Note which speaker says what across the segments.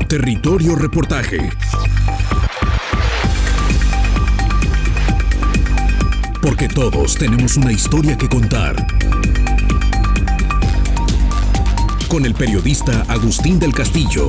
Speaker 1: Territorio Reportaje. Porque todos tenemos una historia que contar. Con el periodista Agustín del Castillo.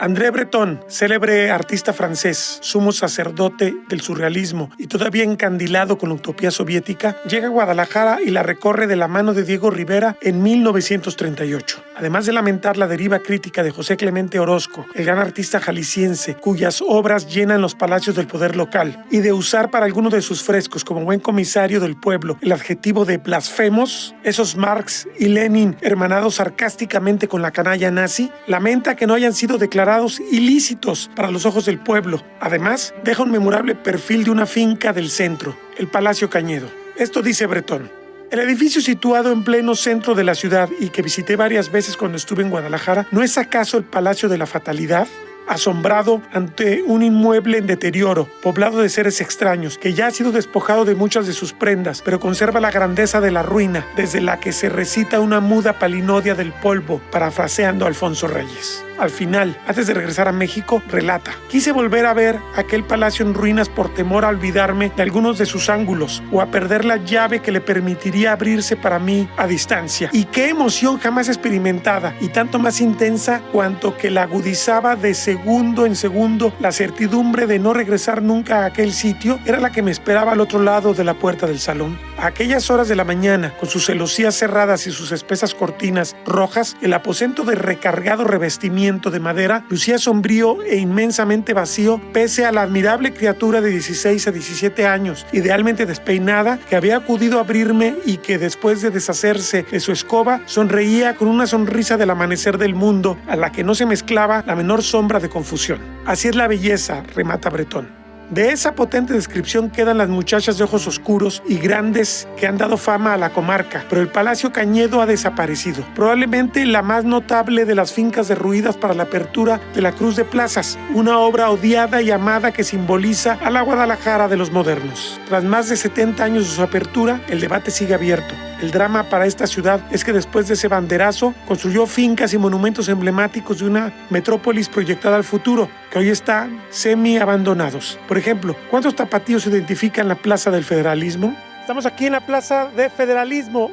Speaker 2: André Breton, célebre artista francés, sumo sacerdote del surrealismo y todavía encandilado con la utopía soviética, llega a Guadalajara y la recorre de la mano de Diego Rivera en 1938. Además de lamentar la deriva crítica de José Clemente Orozco, el gran artista jalisciense, cuyas obras llenan los palacios del poder local, y de usar para algunos de sus frescos como buen comisario del pueblo el adjetivo de blasfemos, esos Marx y Lenin hermanados sarcásticamente con la canalla nazi, lamenta que no hayan sido declarados ilícitos para los ojos del pueblo. Además, deja un memorable perfil de una finca del centro, el Palacio Cañedo. Esto dice Breton: el edificio situado en pleno centro de la ciudad y que visité varias veces cuando estuve en Guadalajara, ¿no es acaso el Palacio de la Fatalidad? Asombrado ante un inmueble en deterioro, poblado de seres extraños, que ya ha sido despojado de muchas de sus prendas, pero conserva la grandeza de la ruina, desde la que se recita una muda palinodia del polvo, parafraseando a Alfonso Reyes. Al final, antes de regresar a México, relata: quise volver a ver aquel palacio en ruinas por temor a olvidarme de algunos de sus ángulos o a perder la llave que le permitiría abrirse para mí a distancia. Y qué emoción jamás experimentada y tanto más intensa cuanto que la agudizaba de segundo en segundo la certidumbre de no regresar nunca a aquel sitio, era la que me esperaba al otro lado de la puerta del salón. A aquellas horas de la mañana, con sus celosías cerradas y sus espesas cortinas rojas, el aposento de recargado revestimiento de madera lucía sombrío e inmensamente vacío, pese a la admirable criatura de 16 a 17 años, idealmente despeinada, que había acudido a abrirme y que, después de deshacerse de su escoba, sonreía con una sonrisa del amanecer del mundo, a la que no se mezclaba la menor sombra de confusión. Así es la belleza, remata Breton. De esa potente descripción quedan las muchachas de ojos oscuros y grandes que han dado fama a la comarca, pero el Palacio Cañedo ha desaparecido. Probablemente la más notable de las fincas derruidas para la apertura de la Cruz de Plazas, una obra odiada y amada que simboliza a la Guadalajara de los modernos. Tras más de 70 años de su apertura, el debate sigue abierto. El drama para esta ciudad es que después de ese banderazo construyó fincas y monumentos emblemáticos de una metrópolis proyectada al futuro, que hoy están semi-abandonados. Por ejemplo, ¿cuántos tapatíos se identifican en la Plaza del Federalismo? Estamos aquí en la Plaza de Federalismo,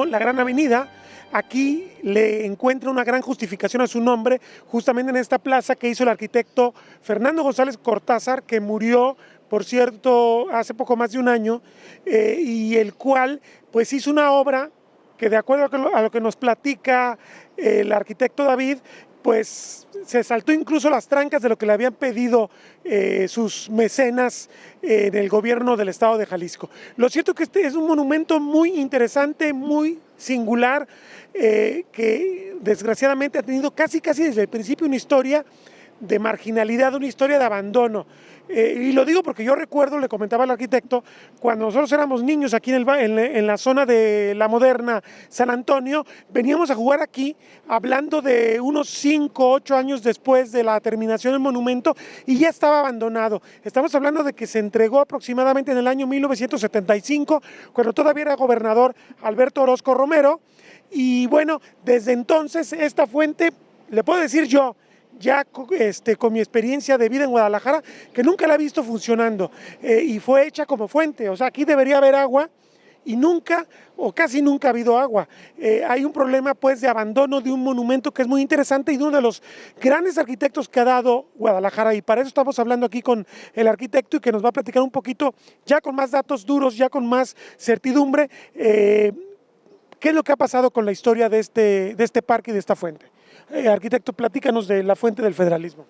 Speaker 2: la gran avenida. Aquí le encuentra una gran justificación a su nombre, justamente en esta plaza que hizo el arquitecto Fernando González Cortázar, que murió, por cierto, hace poco más de un año, y el cual pues hizo una obra que, de acuerdo a lo que nos platica el arquitecto David, pues se saltó incluso las trancas de lo que le habían pedido sus mecenas en el gobierno del estado de Jalisco. Lo cierto es que este es un monumento muy interesante, muy singular, que desgraciadamente ha tenido casi desde el principio una historia de marginalidad, una historia de abandono. Y lo digo porque yo recuerdo, le comentaba al arquitecto, cuando nosotros éramos niños aquí en la zona de la moderna San Antonio, veníamos a jugar aquí, hablando de unos 5 o 8 años después de la terminación del monumento, y ya estaba abandonado. Estamos hablando de que se entregó aproximadamente en el año 1975, cuando todavía era gobernador Alberto Orozco Romero, y bueno, desde entonces esta fuente, le puedo decir yo, ya con mi experiencia de vida en Guadalajara, que nunca la he visto funcionando, y fue hecha como fuente. O sea, aquí debería haber agua y nunca o casi nunca ha habido agua. Hay un problema pues de abandono de un monumento que es muy interesante y de uno de los grandes arquitectos que ha dado Guadalajara, y para eso estamos hablando aquí con el arquitecto y que nos va a platicar un poquito ya con más datos duros, ya con más certidumbre, qué es lo que ha pasado con la historia de este parque y de esta fuente. Arquitecto, platícanos de la Fuente del Federalismo.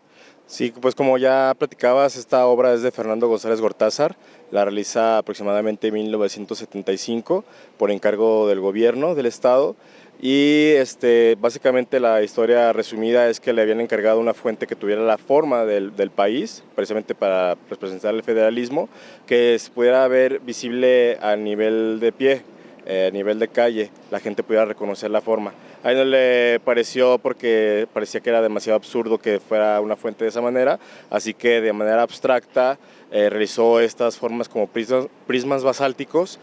Speaker 3: Sí, pues como ya platicabas, esta obra es de Fernando González Cortázar, la realiza aproximadamente en 1975 por encargo del gobierno del estado, y básicamente la historia resumida es que le habían encargado una fuente que tuviera la forma del país, precisamente para representar el federalismo, que se pudiera ver visible a nivel de pie, a nivel de calle, la gente pudiera reconocer la forma. A él no le pareció, porque parecía que era demasiado absurdo que fuera una fuente de esa manera, así que de manera abstracta realizó estas formas como prismas basálticos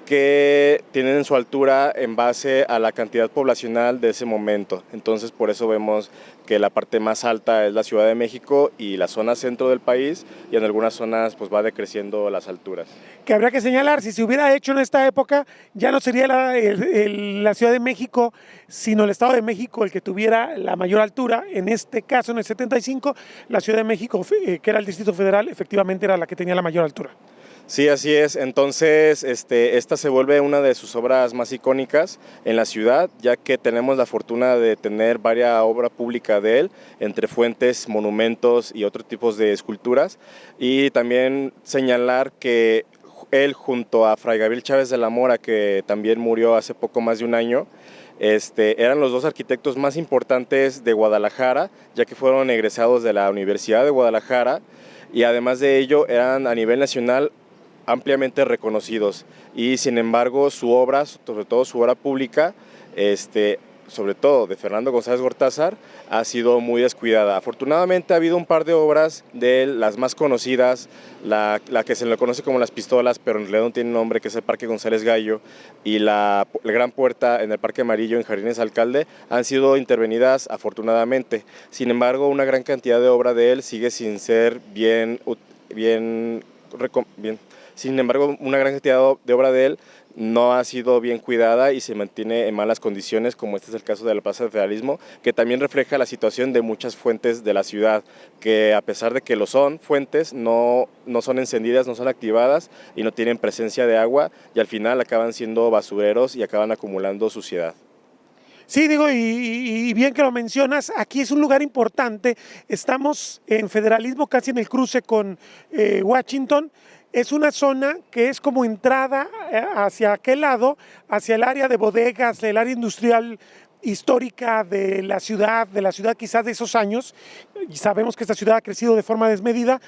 Speaker 3: que tienen su altura en base a la cantidad poblacional de ese momento. Entonces por eso vemos que la parte más alta es la Ciudad de México y la zona centro del país, y en algunas zonas pues va decreciendo las alturas.
Speaker 2: Que habría que señalar, si se hubiera hecho en esta época, ya no sería la Ciudad de México, sino el Estado de México el que tuviera la mayor altura. En este caso, en el 75, la Ciudad de México, que era el Distrito Federal, efectivamente era la que tenía la mayor altura.
Speaker 3: Sí, así es. Entonces, esta se vuelve una de sus obras más icónicas en la ciudad, ya que tenemos la fortuna de tener varias obras públicas de él, entre fuentes, monumentos y otros tipos de esculturas. Y también señalar que él, junto a Fray Gabriel Chávez de la Mora, que también murió hace poco más de un año, eran los dos arquitectos más importantes de Guadalajara, ya que fueron egresados de la Universidad de Guadalajara, y además de ello eran a nivel nacional ampliamente reconocidos, y sin embargo su obra, sobre todo su obra pública, sobre todo de Fernando González Gortázar, ha sido muy descuidada. Afortunadamente ha habido un par de obras de él, las más conocidas, la que se le conoce como Las Pistolas, pero en realidad no tiene nombre, que es el Parque González Gallo, y la Gran Puerta en el Parque Amarillo en Jardines Alcalde, han sido intervenidas afortunadamente. Sin embargo, una gran cantidad de obra de él sigue sin ser sin embargo, una gran cantidad de obra de él no ha sido bien cuidada y se mantiene en malas condiciones, como este es el caso de la Plaza del Federalismo, que también refleja la situación de muchas fuentes de la ciudad, que a pesar de que lo son fuentes, no son encendidas, no son activadas y no tienen presencia de agua, y al final acaban siendo basureros y acaban acumulando suciedad.
Speaker 2: Sí, digo, y bien que lo mencionas, aquí es un lugar importante, estamos en Federalismo, casi en el cruce con Washington. Es una zona que es como entrada hacia aquel lado, hacia el área de bodegas, el área industrial histórica de la ciudad quizás de esos años. Y sabemos que esta ciudad ha crecido de forma desmedida,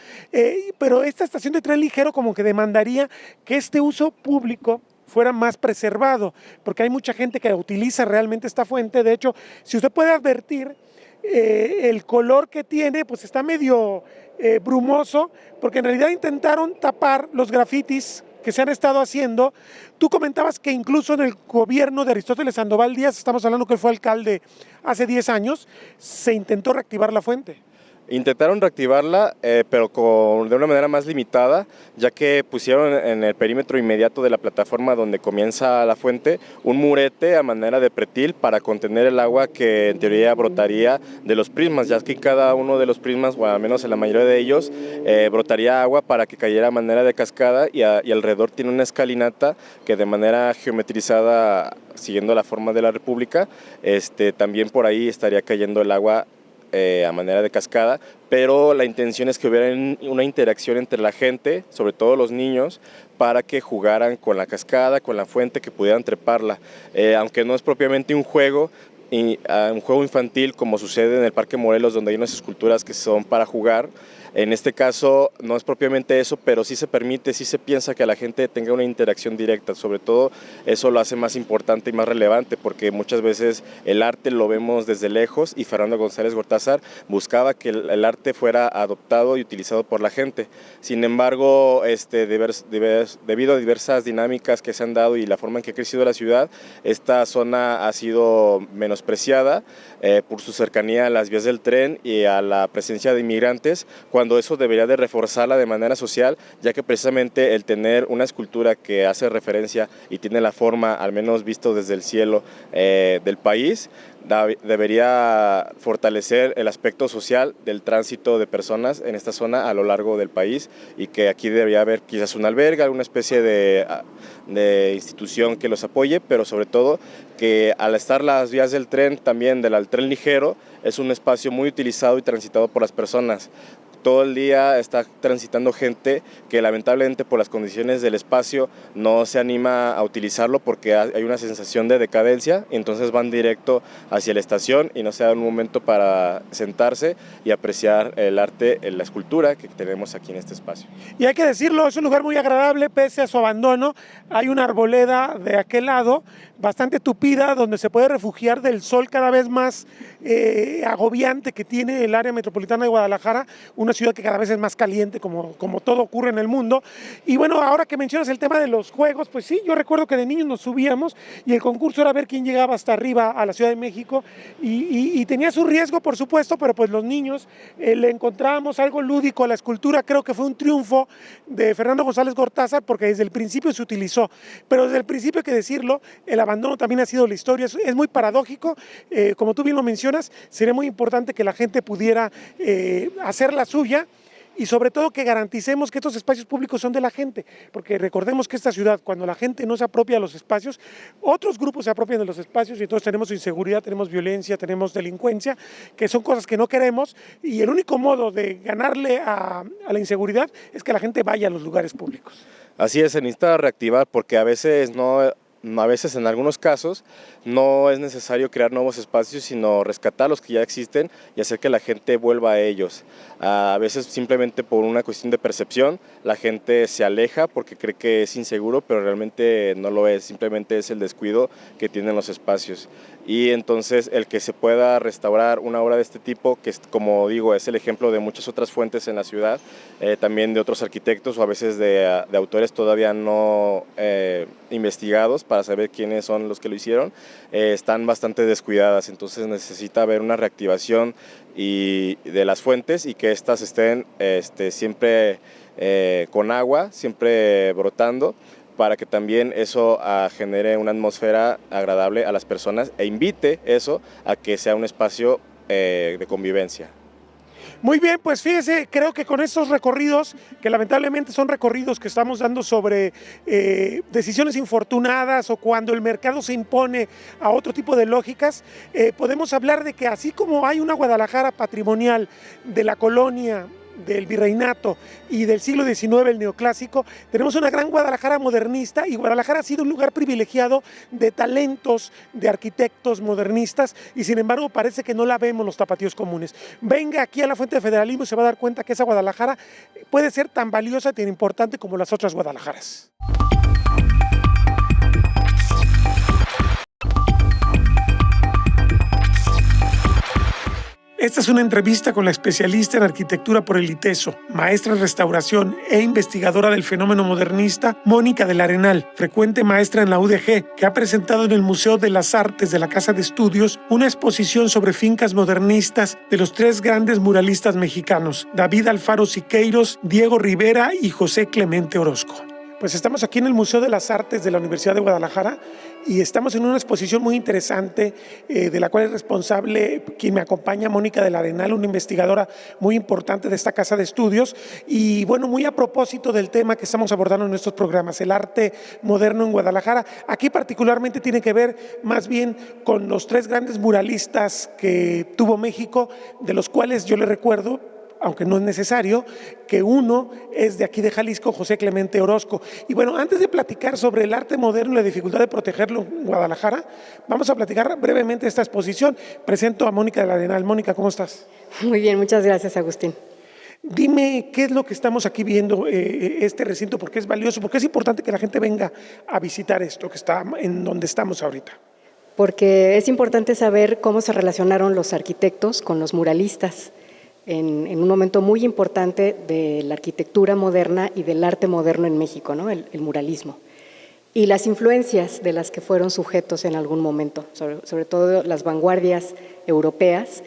Speaker 2: pero esta estación de tren ligero como que demandaría que este uso público fuera más preservado, porque hay mucha gente que utiliza realmente esta fuente. De hecho, si usted puede advertir, el color que tiene pues está medio brumoso, porque en realidad intentaron tapar los grafitis que se han estado haciendo. Tú comentabas que incluso en el gobierno de Aristóteles Sandoval Díaz, estamos hablando que él fue alcalde hace 10 años, se intentó reactivar la fuente.
Speaker 3: Intentaron reactivarla, pero de una manera más limitada, ya que pusieron en el perímetro inmediato de la plataforma donde comienza la fuente un murete a manera de pretil para contener el agua que en teoría brotaría de los prismas, ya que en cada uno de los prismas, o al menos en la mayoría de ellos, brotaría agua para que cayera a manera de cascada, y alrededor tiene una escalinata que de manera geometrizada, siguiendo la forma de la República, también por ahí estaría cayendo el agua a manera de cascada, pero la intención es que hubiera una interacción entre la gente, sobre todo los niños, para que jugaran con la cascada, con la fuente, que pudieran treparla. Aunque no es propiamente un juego infantil como sucede en el Parque Morelos, donde hay unas esculturas que son para jugar. En este caso no es propiamente eso, pero sí se permite, sí se piensa que la gente tenga una interacción directa. Sobre todo eso lo hace más importante y más relevante, porque muchas veces el arte lo vemos desde lejos, y Fernando González Gortázar buscaba que el arte fuera adoptado y utilizado por la gente. Sin embargo, debido a diversas dinámicas que se han dado y la forma en que ha crecido la ciudad, esta zona ha sido menospreciada por su cercanía a las vías del tren y a la presencia de inmigrantes, cuando eso debería de reforzarla de manera social, ya que precisamente el tener una escultura que hace referencia y tiene la forma, al menos visto desde el cielo, del país, debería fortalecer el aspecto social del tránsito de personas en esta zona a lo largo del país, y que aquí debería haber quizás un albergue, alguna especie de institución que los apoye, pero sobre todo que al estar las vías del tren, también del tren ligero, es un espacio muy utilizado y transitado por las personas. Todo el día está transitando gente que lamentablemente por las condiciones del espacio no se anima a utilizarlo, porque hay una sensación de decadencia, y entonces van directo hacia la estación y no se da un momento para sentarse y apreciar el arte, la escultura que tenemos aquí en este espacio.
Speaker 2: Y hay que decirlo, es un lugar muy agradable pese a su abandono. Hay una arboleda de aquel lado, bastante tupida, donde se puede refugiar del sol cada vez más agobiante que tiene el área metropolitana de Guadalajara, una ciudad que cada vez es más caliente, como todo ocurre en el mundo. Y bueno, ahora que mencionas el tema de los juegos, pues sí, yo recuerdo que de niños nos subíamos y el concurso era ver quién llegaba hasta arriba a la Ciudad de México y tenía su riesgo, por supuesto, pero pues los niños le encontrábamos algo lúdico a la escultura. Creo que fue un triunfo de Fernando González Gortázar porque desde el principio se utilizó, pero desde el principio hay que decirlo, el abandono también ha sido la historia. Es muy paradójico, como tú bien lo mencionas, sería muy importante que la gente pudiera hacer la suya y sobre todo que garanticemos que estos espacios públicos son de la gente, porque recordemos que esta ciudad, cuando la gente no se apropia de los espacios, otros grupos se apropian de los espacios y entonces tenemos inseguridad, tenemos violencia, tenemos delincuencia, que son cosas que no queremos, y el único modo de ganarle a la inseguridad es que la gente vaya a los lugares públicos.
Speaker 3: Así es, se necesita reactivar porque a veces en algunos casos no es necesario crear nuevos espacios, sino rescatar los que ya existen y hacer que la gente vuelva a ellos. A veces simplemente por una cuestión de percepción, la gente se aleja porque cree que es inseguro, pero realmente no lo es, simplemente es el descuido que tienen los espacios. Y entonces el que se pueda restaurar una obra de este tipo, que como digo es el ejemplo de muchas otras fuentes en la ciudad, también de otros arquitectos o a veces de autores todavía no investigados para saber quiénes son los que lo hicieron, están bastante descuidadas, entonces necesita haber una reactivación de las fuentes y que éstas estén siempre con agua, siempre brotando, para que también eso genere una atmósfera agradable a las personas e invite eso a que sea un espacio de convivencia.
Speaker 2: Muy bien, pues fíjese, creo que con estos recorridos, que lamentablemente son recorridos que estamos dando sobre decisiones infortunadas o cuando el mercado se impone a otro tipo de lógicas, podemos hablar de que así como hay una Guadalajara patrimonial de la colonia, del virreinato y del siglo XIX, el neoclásico, tenemos una gran Guadalajara modernista y Guadalajara ha sido un lugar privilegiado de talentos, de arquitectos modernistas y sin embargo parece que no la vemos los tapatíos comunes. Venga aquí a la Fuente de Federalismo y se va a dar cuenta que esa Guadalajara puede ser tan valiosa y tan importante como las otras Guadalajaras. Esta es una entrevista con la especialista en arquitectura por el ITESO, maestra en restauración e investigadora del fenómeno modernista, Mónica del Arenal, frecuente maestra en la UDG, que ha presentado en el Museo de las Artes de la Casa de Estudios una exposición sobre fincas modernistas de los tres grandes muralistas mexicanos, David Alfaro Siqueiros, Diego Rivera y José Clemente Orozco. Pues estamos aquí en el Museo de las Artes de la Universidad de Guadalajara y estamos en una exposición muy interesante de la cual es responsable quien me acompaña, Mónica del Arenal, una investigadora muy importante de esta casa de estudios y bueno, muy a propósito del tema que estamos abordando en nuestros programas, el arte moderno en Guadalajara. Aquí particularmente tiene que ver más bien con los tres grandes muralistas que tuvo México, de los cuales yo le recuerdo, aunque no es necesario, que uno es de aquí de Jalisco, José Clemente Orozco. Y bueno, antes de platicar sobre el arte moderno y la dificultad de protegerlo en Guadalajara, vamos a platicar brevemente esta exposición. Presento a Mónica del Arenal. Mónica, ¿cómo estás?
Speaker 4: Muy bien, muchas gracias, Agustín.
Speaker 2: Dime qué es lo que estamos aquí viendo, este recinto, por qué es valioso, por qué es importante que la gente venga a visitar esto que está en donde estamos ahorita.
Speaker 4: Porque es importante saber cómo se relacionaron los arquitectos con los muralistas en un momento muy importante de la arquitectura moderna y del arte moderno en México, ¿no? El muralismo. Y las influencias de las que fueron sujetos en algún momento, sobre todo las vanguardias europeas,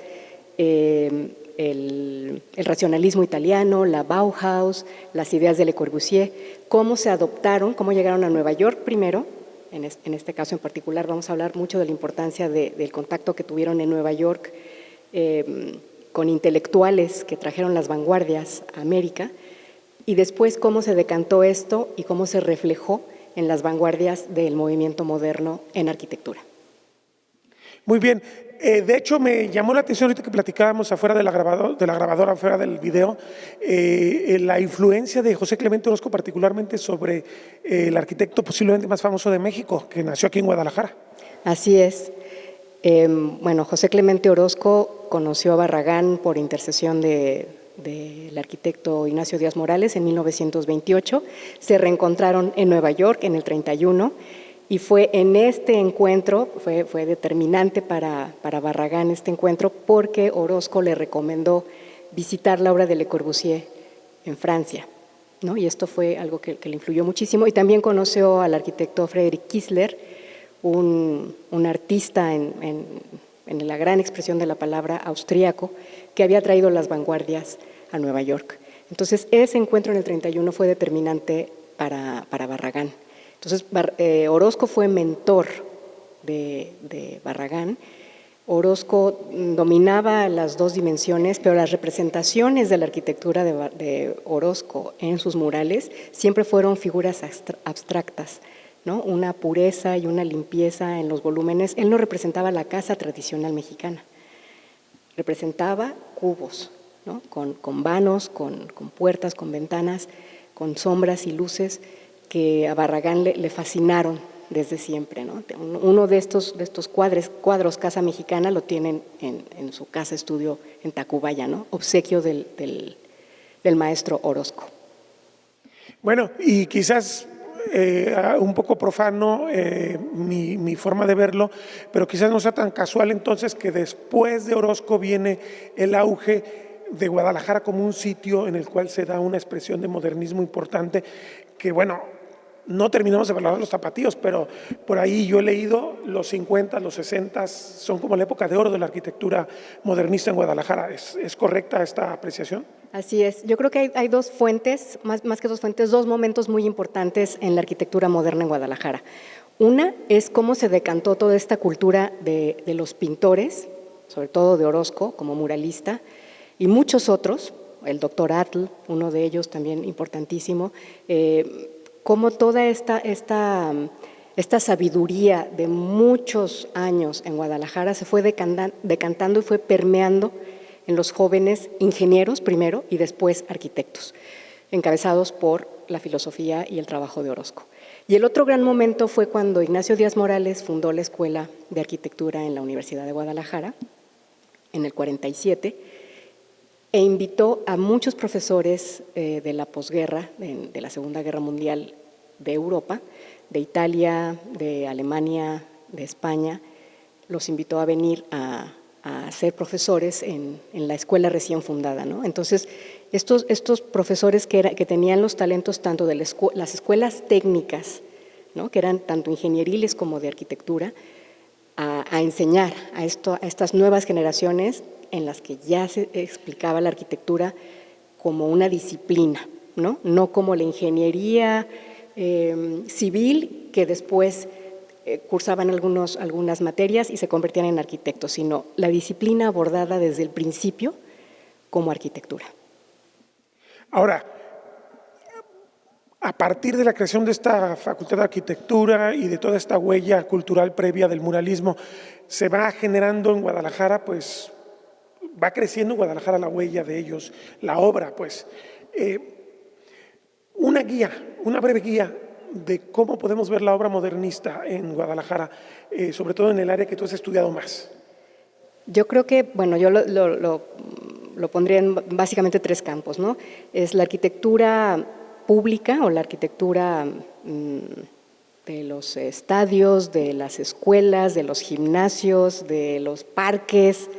Speaker 4: el racionalismo italiano, la Bauhaus, las ideas de Le Corbusier, cómo se adoptaron, cómo llegaron a Nueva York primero. En este caso en particular vamos a hablar mucho de la importancia del contacto que tuvieron en Nueva York con intelectuales que trajeron las vanguardias a América, y después cómo se decantó esto y cómo se reflejó en las vanguardias del movimiento moderno en arquitectura.
Speaker 2: Muy bien. De hecho, me llamó la atención ahorita que platicábamos afuera de la grabadora, afuera del video, la influencia de José Clemente Orozco, particularmente sobre el arquitecto posiblemente más famoso de México, que nació aquí en Guadalajara.
Speaker 4: Así es. Bueno, José Clemente Orozco conoció a Barragán por intercesión del arquitecto Ignacio Díaz Morales en 1928. Se reencontraron en Nueva York en el 31 y fue en este encuentro, fue determinante para Barragán este encuentro porque Orozco le recomendó visitar la obra de Le Corbusier en Francia, ¿no? Y esto fue algo que le influyó muchísimo. Y también conoció al arquitecto Friedrich Kiesler, un artista en la gran expresión de la palabra austríaco, que había traído las vanguardias a Nueva York. Entonces, ese encuentro en el 31 fue determinante para Barragán. Entonces, Orozco fue mentor de Barragán. Orozco dominaba las dos dimensiones, pero las representaciones de la arquitectura de Orozco en sus murales siempre fueron figuras abstractas, ¿no? Una pureza y una limpieza en los volúmenes. Él no representaba la casa tradicional mexicana, representaba cubos, ¿no? Con vanos, con puertas, con ventanas, con sombras y luces que a Barragán le fascinaron desde siempre, ¿no? Uno de estos cuadros Casa Mexicana lo tienen en su casa estudio en Tacubaya, ¿no? Obsequio del maestro Orozco.
Speaker 2: Bueno, y quizás un poco profano mi forma de verlo, pero quizás no sea tan casual entonces que después de Orozco viene el auge de Guadalajara como un sitio en el cual se da una expresión de modernismo importante que, bueno, no terminamos de valorar los tapatíos, pero por ahí yo he leído los 50, los 60 son como la época de oro de la arquitectura modernista en Guadalajara. ¿Es correcta esta apreciación?
Speaker 4: Así es. Yo creo que hay dos fuentes, más que dos fuentes, dos momentos muy importantes en la arquitectura moderna en Guadalajara. Una es cómo se decantó toda esta cultura de los pintores, sobre todo de Orozco como muralista, y muchos otros, el doctor Atl, uno de ellos también importantísimo, cómo toda esta sabiduría de muchos años en Guadalajara se fue decantando y fue permeando en los jóvenes ingenieros primero y después arquitectos, encabezados por la filosofía y el trabajo de Orozco. Y el otro gran momento fue cuando Ignacio Díaz Morales fundó la Escuela de Arquitectura en la Universidad de Guadalajara, en el 47, e invitó a muchos profesores de la posguerra, de la Segunda Guerra Mundial de Europa, de Italia, de Alemania, de España, los invitó a venir a ser profesores en la escuela recién fundada, ¿no? Entonces, estos profesores que tenían los talentos tanto de las escuelas técnicas, ¿no? Que eran tanto ingenieriles como de arquitectura, a enseñar a estas nuevas generaciones en las que ya se explicaba la arquitectura como una disciplina, no como la ingeniería civil que después cursaban algunas materias y se convertían en arquitectos, sino la disciplina abordada desde el principio como arquitectura.
Speaker 2: Ahora, a partir de la creación de esta Facultad de Arquitectura y de toda esta huella cultural previa del muralismo, se va generando en Guadalajara, pues, va creciendo en Guadalajara la huella de ellos, la obra, pues. Una breve guía de cómo podemos ver la obra modernista en Guadalajara, sobre todo en el área que tú has estudiado más.
Speaker 4: Yo creo que, bueno, yo lo pondría en básicamente tres campos, ¿no? Es la arquitectura pública o la arquitectura de los estadios, de las escuelas, de los gimnasios, de los parques,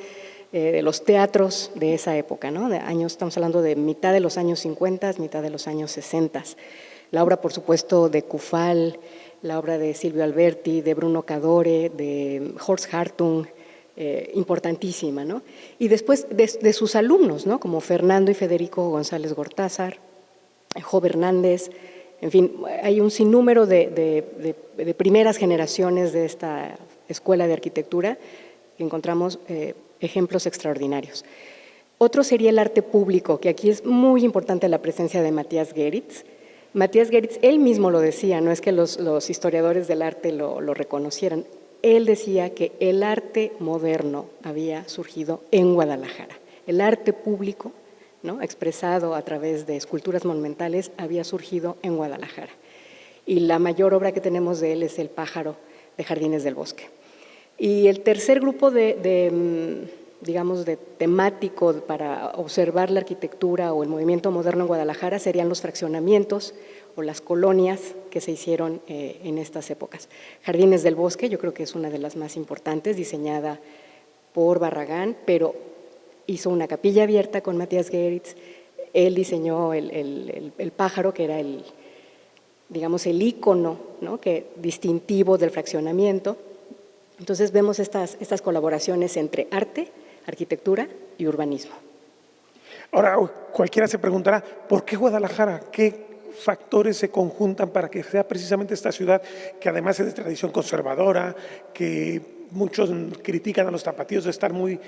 Speaker 4: de los teatros de esa época, ¿no? Estamos hablando de mitad de los años 50, mitad de los años 60. La obra, por supuesto, de Kufal, la obra de Silvio Alberti, de Bruno Cadore, de Horst Hartung, importantísima, ¿no? Y después de sus alumnos, ¿no? Como Fernando y Federico González Gortázar, Job Hernández, en fin, hay un sinnúmero de primeras generaciones de esta escuela de arquitectura que encontramos ejemplos extraordinarios. Otro sería el arte público, que aquí es muy importante la presencia de Matías Geritz. Matías Geritz, él mismo lo decía, no es que los historiadores del arte lo reconocieran, él decía que el arte moderno había surgido en Guadalajara. El arte público, ¿no? Expresado a través de esculturas monumentales, había surgido en Guadalajara. Y la mayor obra que tenemos de él es El pájaro de Jardines del Bosque. Y el tercer grupo digamos, de temático para observar la arquitectura o el movimiento moderno en Guadalajara serían los fraccionamientos o las colonias que se hicieron en estas épocas. Jardines del Bosque, yo creo que es una de las más importantes, diseñada por Barragán, pero hizo una capilla abierta con Matías Geritz. Él diseñó el pájaro, que era digamos, el ícono, ¿no?, distintivo del fraccionamiento. Entonces vemos estas colaboraciones entre arte, arquitectura y urbanismo.
Speaker 2: Ahora, cualquiera se preguntará, ¿por qué Guadalajara? ¿Qué factores se conjuntan para que sea precisamente esta ciudad que además es de tradición conservadora, que muchos critican a los tapatíos de estar muy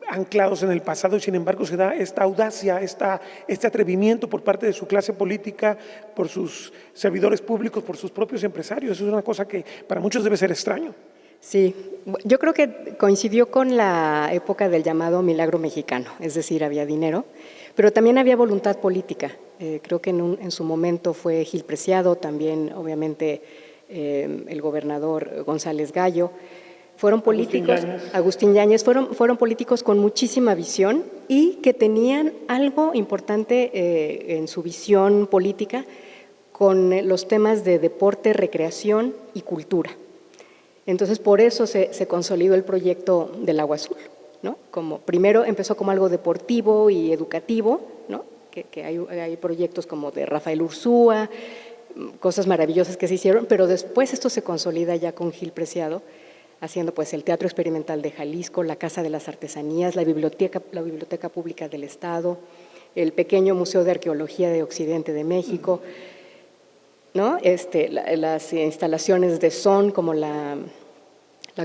Speaker 2: anclados en el pasado y sin embargo se da esta audacia, este atrevimiento por parte de su clase política, por sus servidores públicos, por sus propios empresarios? Eso es una cosa que para muchos debe ser extraño.
Speaker 4: Sí, yo creo que coincidió con la época del llamado milagro mexicano, es decir, había dinero, pero también había voluntad política. Creo que en su momento fue Gil Preciado, también obviamente el gobernador González Gallo. Fueron políticos, Agustín Yáñez, fueron políticos con muchísima visión y que tenían algo importante en su visión política con los temas de deporte, recreación y cultura. Entonces, por eso se consolidó el proyecto del Agua Azul, ¿no? Primero empezó como algo deportivo y educativo, ¿no? Que hay proyectos como de Rafael Ursúa, cosas maravillosas que se hicieron, pero después esto se consolida ya con Gil Preciado, haciendo pues el Teatro Experimental de Jalisco, la Casa de las Artesanías, la Biblioteca Pública del Estado, el pequeño Museo de Arqueología de Occidente de México, ¿no? Las instalaciones de son como la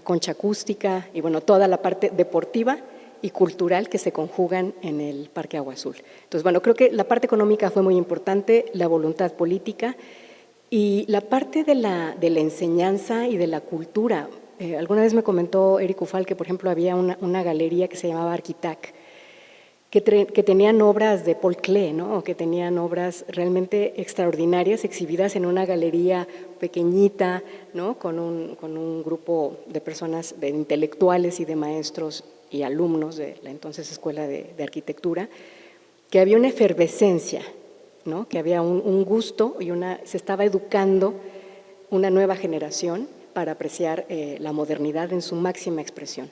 Speaker 4: concha acústica y bueno, toda la parte deportiva y cultural que se conjugan en el Parque Agua Azul. Entonces, bueno, creo que la parte económica fue muy importante, la voluntad política y la parte de la enseñanza y de la cultura. Alguna vez me comentó Eric Ufal que, por ejemplo, había una galería que se llamaba Arquitac, que tenían obras de Paul Klee, ¿no? O que tenían obras realmente extraordinarias exhibidas en una galería pequeñita, ¿no? Con un grupo de personas, de intelectuales y de maestros y alumnos de la entonces Escuela de Arquitectura, que había una efervescencia, ¿no? Que había un gusto y se estaba educando una nueva generación para apreciar la modernidad en su máxima expresión.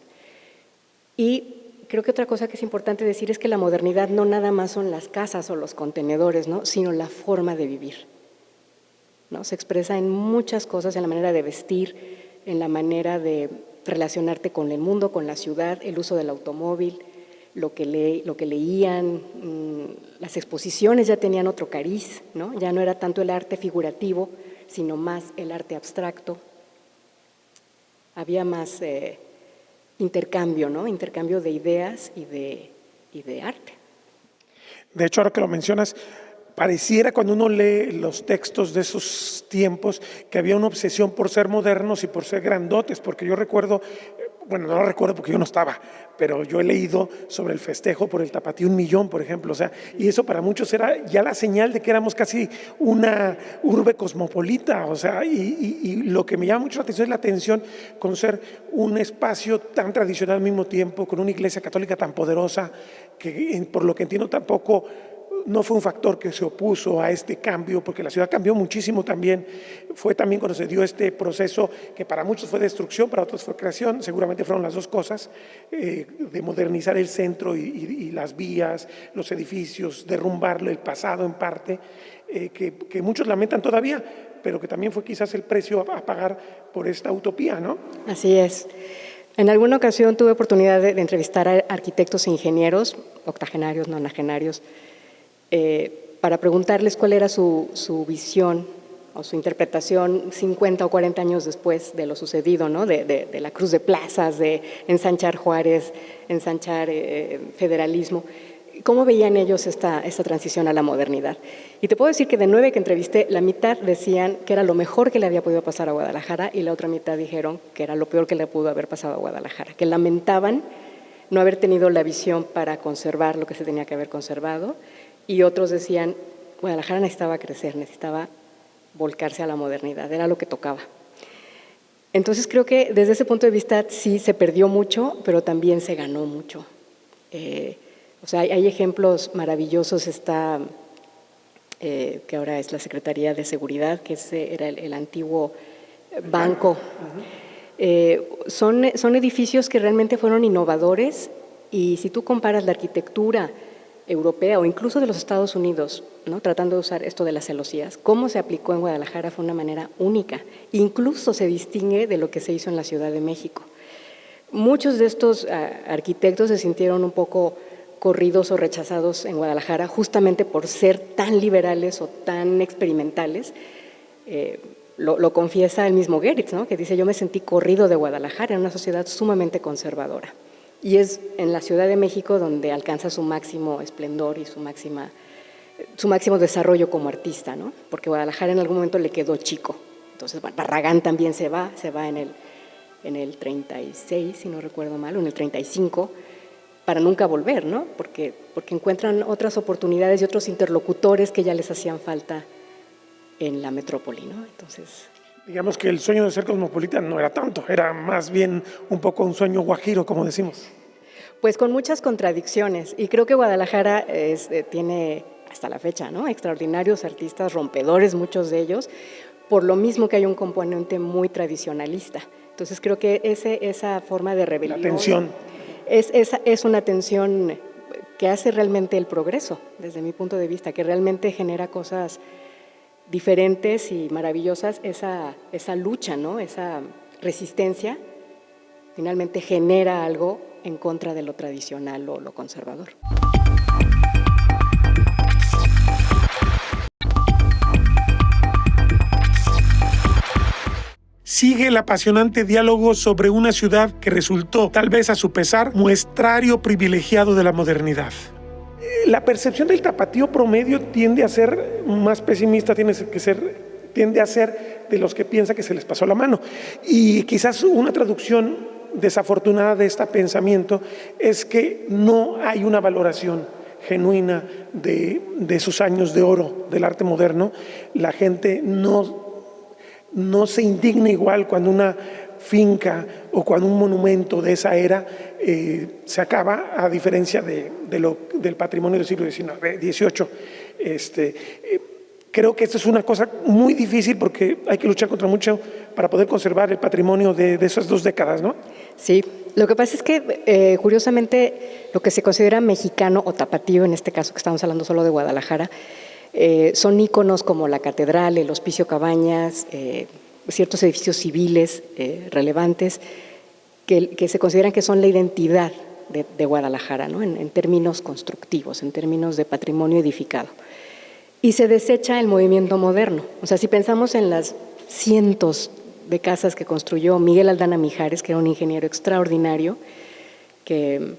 Speaker 4: Y creo que otra cosa que es importante decir es que la modernidad no nada más son las casas o los contenedores, ¿no? Sino la forma de vivir, ¿no? Se expresa en muchas cosas, en la manera de vestir, en la manera de relacionarte con el mundo, con la ciudad, el uso del automóvil, lo que leían, las exposiciones ya tenían otro cariz, ¿no? Ya no era tanto el arte figurativo, sino más el arte abstracto. Había más intercambio, ¿no? Intercambio de ideas y de arte.
Speaker 2: De hecho, ahora que lo mencionas, pareciera cuando uno lee los textos de esos tiempos que había una obsesión por ser modernos y por ser grandotes, porque yo recuerdo, bueno, no lo recuerdo porque yo no estaba, pero yo he leído sobre el festejo por el Tapatío 1,000,000, por ejemplo, o sea, y eso para muchos era ya la señal de que éramos casi una urbe cosmopolita, o sea, y lo que me llama mucho la atención es la atención con ser un espacio tan tradicional al mismo tiempo, con una iglesia católica tan poderosa, que por lo que entiendo tampoco no fue un factor que se opuso a este cambio, porque la ciudad cambió muchísimo también. Fue también cuando se dio este proceso que para muchos fue destrucción, para otros fue creación, seguramente fueron las dos cosas, de modernizar el centro y las vías, los edificios, derrumbarlo, el pasado en parte, que muchos lamentan todavía, pero que también fue quizás el precio a pagar por esta utopía, ¿no?
Speaker 4: Así es. En alguna ocasión tuve oportunidad de entrevistar a arquitectos e ingenieros, octogenarios, nonagenarios, para preguntarles cuál era su visión o su interpretación 50 o 40 años después de lo sucedido, ¿no? de la cruz de plazas, de ensanchar Juárez, ensanchar federalismo. ¿Cómo veían ellos esta transición a la modernidad? Y te puedo decir que de 9 que entrevisté, la mitad decían que era lo mejor que le había podido pasar a Guadalajara y la otra mitad dijeron que era lo peor que le pudo haber pasado a Guadalajara, que lamentaban no haber tenido la visión para conservar lo que se tenía que haber conservado. Y otros decían, Guadalajara necesitaba crecer, necesitaba volcarse a la modernidad, era lo que tocaba. Entonces creo que desde ese punto de vista sí se perdió mucho, pero también se ganó mucho. O sea, hay ejemplos maravillosos, está, que ahora es la Secretaría de Seguridad, que era el antiguo banco. Son edificios que realmente fueron innovadores Y si tú comparas la arquitectura europea o incluso de los Estados Unidos, ¿no?, tratando de usar esto de las celosías, cómo se aplicó en Guadalajara fue una manera única. Incluso se distingue de lo que se hizo en la Ciudad de México. Muchos de estos arquitectos se sintieron un poco corridos o rechazados en Guadalajara justamente por ser tan liberales o tan experimentales. Lo confiesa el mismo Geritz, ¿no?, que dice: yo me sentí corrido de Guadalajara, en una sociedad sumamente conservadora. Y es en la Ciudad de México donde alcanza su máximo esplendor y su máximo desarrollo como artista, ¿no? Porque Guadalajara en algún momento le quedó chico. Entonces, Barragán también se va en el 36, si no recuerdo mal, o en el 35, para nunca volver, ¿no? Porque encuentran otras oportunidades y otros interlocutores que ya les hacían falta en la metrópoli, ¿no? Entonces,
Speaker 2: digamos que el sueño de ser cosmopolita no era tanto, era más bien un poco un sueño guajiro, como decimos.
Speaker 4: Pues con muchas contradicciones, y creo que Guadalajara tiene hasta la fecha, ¿no?, extraordinarios artistas, rompedores muchos de ellos, por lo mismo que hay un componente muy tradicionalista. Entonces creo que esa forma de rebelión…
Speaker 2: La tensión.
Speaker 4: Es una tensión que hace realmente el progreso, desde mi punto de vista, que realmente genera cosas diferentes y maravillosas. Esa lucha, ¿no?, esa resistencia, finalmente genera algo en contra de lo tradicional o lo conservador.
Speaker 2: Sigue el apasionante diálogo sobre una ciudad que resultó, tal vez a su pesar, muestrario privilegiado de la modernidad. La percepción del tapatío promedio tiende a ser más pesimista, tiende a ser de los que piensa que se les pasó la mano. Y quizás una traducción desafortunada de este pensamiento es que no hay una valoración genuina de sus años de oro del arte moderno. La gente no se indigna igual cuando una finca o cuando un monumento de esa era se acaba, a diferencia del patrimonio del siglo XIX, XVIII. Creo que esto es una cosa muy difícil porque hay que luchar contra mucho para poder conservar el patrimonio de esas 2 décadas, ¿no?
Speaker 4: Sí, lo que pasa es que curiosamente lo que se considera mexicano o tapatío, en este caso que estamos hablando solo de Guadalajara, son íconos como la catedral, el Hospicio Cabañas, ciertos edificios civiles relevantes que se consideran que son la identidad de Guadalajara, ¿no?, en términos constructivos, en términos de patrimonio edificado. Y se desecha el movimiento moderno. O sea, si pensamos en las cientos de casas que construyó Miguel Aldana Mijares, que era un ingeniero extraordinario, que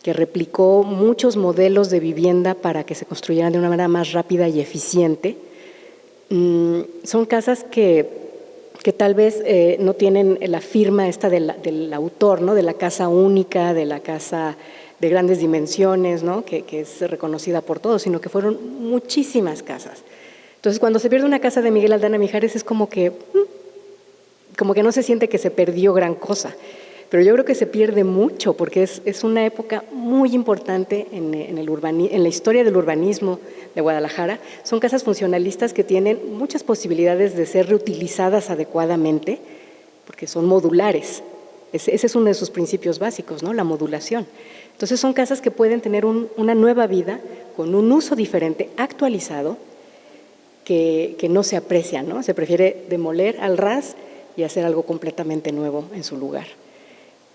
Speaker 4: replicó muchos modelos de vivienda para que se construyeran de una manera más rápida y eficiente. Son casas que tal vez no tienen la firma esta del autor, ¿no?, de la casa única, de la casa de grandes dimensiones, ¿no?, que es reconocida por todos, sino que fueron muchísimas casas. Entonces, cuando se pierde una casa de Miguel Aldana Mijares es como que no se siente que se perdió gran cosa. Pero yo creo que se pierde mucho porque es una época muy importante en la historia del urbanismo de Guadalajara. Son casas funcionalistas que tienen muchas posibilidades de ser reutilizadas adecuadamente porque son modulares. Ese es uno de sus principios básicos, ¿no?, la modulación. Entonces son casas que pueden tener una nueva vida con un uso diferente, actualizado, que no se aprecia, ¿no? Se prefiere demoler al ras y hacer algo completamente nuevo en su lugar.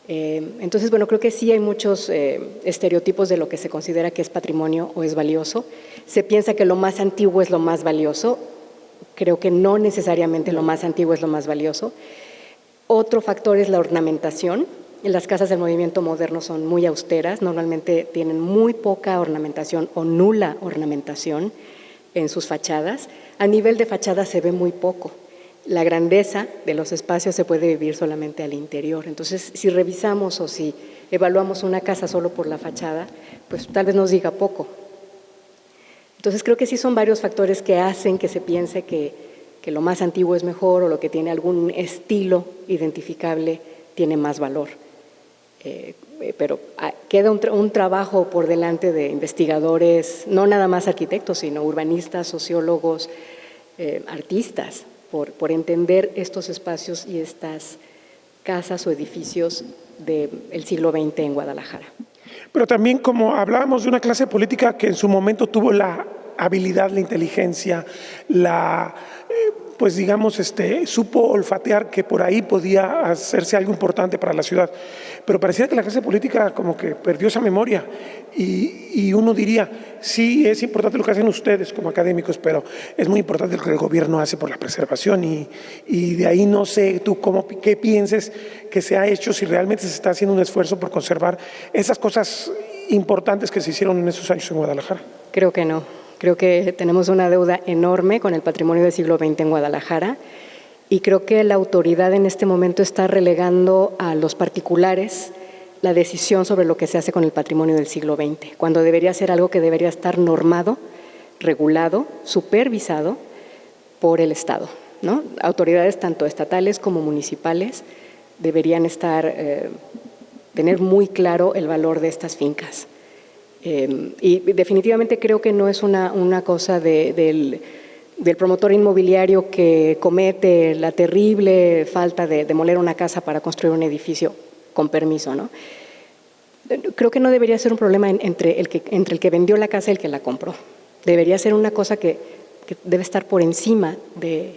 Speaker 4: Entonces, bueno, creo que sí hay muchos estereotipos de lo que se considera que es patrimonio o es valioso. Se piensa que lo más antiguo es lo más valioso. Creo que no necesariamente lo más antiguo es lo más valioso. Otro factor es la ornamentación. Las casas del movimiento moderno son muy austeras, normalmente tienen muy poca ornamentación o nula ornamentación en sus fachadas. A nivel de fachada se ve muy poco. La grandeza de los espacios se puede vivir solamente al interior. Entonces, si revisamos o si evaluamos una casa solo por la fachada, pues tal vez nos diga poco. Entonces, creo que sí son varios factores que hacen que se piense que lo más antiguo es mejor o lo que tiene algún estilo identificable tiene más valor. Pero queda un trabajo por delante de investigadores, no nada más arquitectos, sino urbanistas, sociólogos, artistas, por entender estos espacios y estas casas o edificios del siglo XX en Guadalajara.
Speaker 2: Pero también, como hablábamos de una clase política que en su momento tuvo la habilidad, la inteligencia, pues digamos, supo olfatear que por ahí podía hacerse algo importante para la ciudad. Pero parecía que la clase política como que perdió esa memoria y uno diría, sí, es importante lo que hacen ustedes como académicos, pero es muy importante lo que el gobierno hace por la preservación y de ahí no sé tú qué pienses que se ha hecho, si realmente se está haciendo un esfuerzo por conservar esas cosas importantes que se hicieron en esos años en Guadalajara.
Speaker 4: Creo que no. Creo que tenemos una deuda enorme con el patrimonio del siglo XX en Guadalajara y creo que la autoridad en este momento está relegando a los particulares la decisión sobre lo que se hace con el patrimonio del siglo XX, cuando debería ser algo que debería estar normado, regulado, supervisado por el Estado, ¿no? Autoridades tanto estatales como municipales deberían tener muy claro el valor de estas fincas. Y definitivamente creo que no es una cosa del promotor inmobiliario que comete la terrible falta de demoler una casa para construir un edificio con permiso, ¿no? Creo que no debería ser un problema entre el que vendió la casa y el que la compró. Debería ser una cosa que debe estar por encima de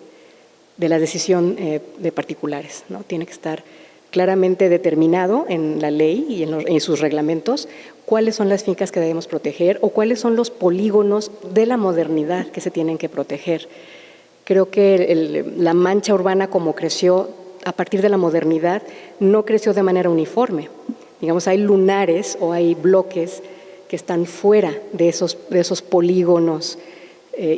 Speaker 4: la decisión de particulares, ¿no? Tiene que estar claramente determinado en la ley y en sus reglamentos cuáles son las fincas que debemos proteger o cuáles son los polígonos de la modernidad que se tienen que proteger. Creo que la mancha urbana como creció a partir de la modernidad no creció de manera uniforme. Digamos, hay lunares o hay bloques que están fuera de esos polígonos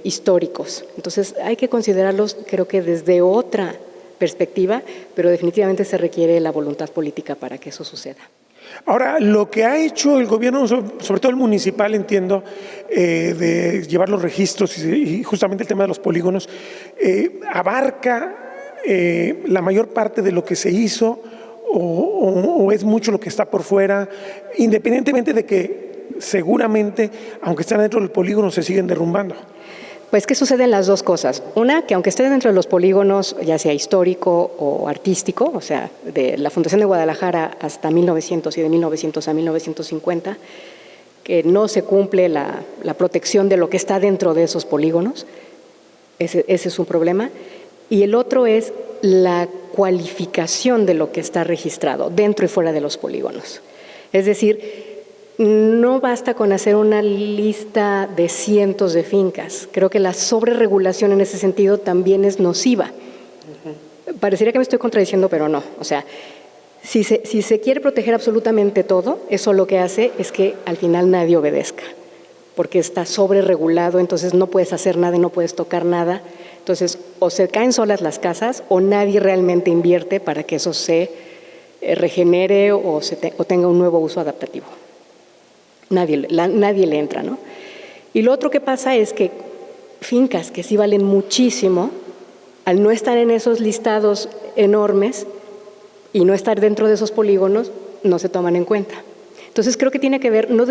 Speaker 4: históricos. Entonces hay que considerarlos, creo que desde otra perspectiva, pero definitivamente se requiere la voluntad política para que eso suceda.
Speaker 2: Ahora, lo que ha hecho el gobierno, sobre todo el municipal, entiendo, de llevar los registros y justamente el tema de los polígonos, abarca la mayor parte de lo que se hizo o es mucho lo que está por fuera, independientemente de que seguramente, aunque están dentro del polígono, se siguen derrumbando.
Speaker 4: Pues que suceden las dos cosas. Una, que aunque esté dentro de los polígonos, ya sea histórico o artístico, o sea, de la Fundación de Guadalajara hasta 1900 y de 1900 a 1950, que no se cumple la protección de lo que está dentro de esos polígonos, ese es un problema. Y el otro es la cualificación de lo que está registrado dentro y fuera de los polígonos. Es decir, no basta con hacer una lista de cientos de fincas. Creo que la sobreregulación en ese sentido también es nociva. Parecería que me estoy contradiciendo, pero no. O sea, si se quiere proteger absolutamente todo, eso lo que hace es que al final nadie obedezca, porque está sobreregulado, entonces no puedes hacer nada y no puedes tocar nada. Entonces, o se caen solas las casas o nadie realmente invierte para que eso se regenere o tenga un nuevo uso adaptativo. Nadie le entra, ¿no? Y lo otro que pasa es que fincas que sí valen muchísimo, al no estar en esos listados enormes y no estar dentro de esos polígonos, no se toman en cuenta. Entonces creo que tiene que ver no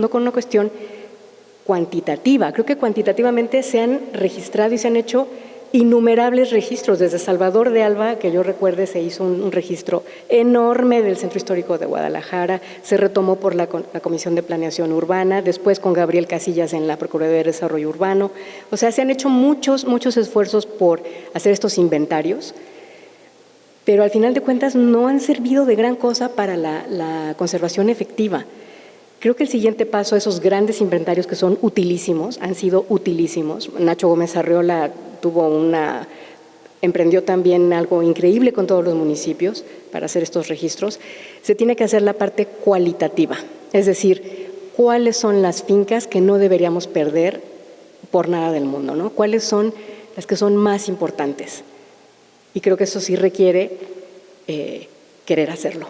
Speaker 4: con una cuestión cuantitativa, creo que cuantitativamente se han registrado y se han hecho innumerables registros. Desde Salvador de Alba, que yo recuerde, se hizo un registro enorme del Centro Histórico de Guadalajara, se retomó por la Comisión de Planeación Urbana, después con Gabriel Casillas en la Procuraduría de Desarrollo Urbano. O sea, se han hecho muchos esfuerzos por hacer estos inventarios, pero al final de cuentas no han servido de gran cosa para la conservación efectiva. Creo que el siguiente paso, esos grandes inventarios que son utilísimos, han sido utilísimos. Nacho Gómez Arriola emprendió también algo increíble con todos los municipios para hacer estos registros. Se tiene que hacer la parte cualitativa, es decir, cuáles son las fincas que no deberíamos perder por nada del mundo, ¿no? Cuáles son las que son más importantes. Y creo que eso sí requiere querer hacerlo.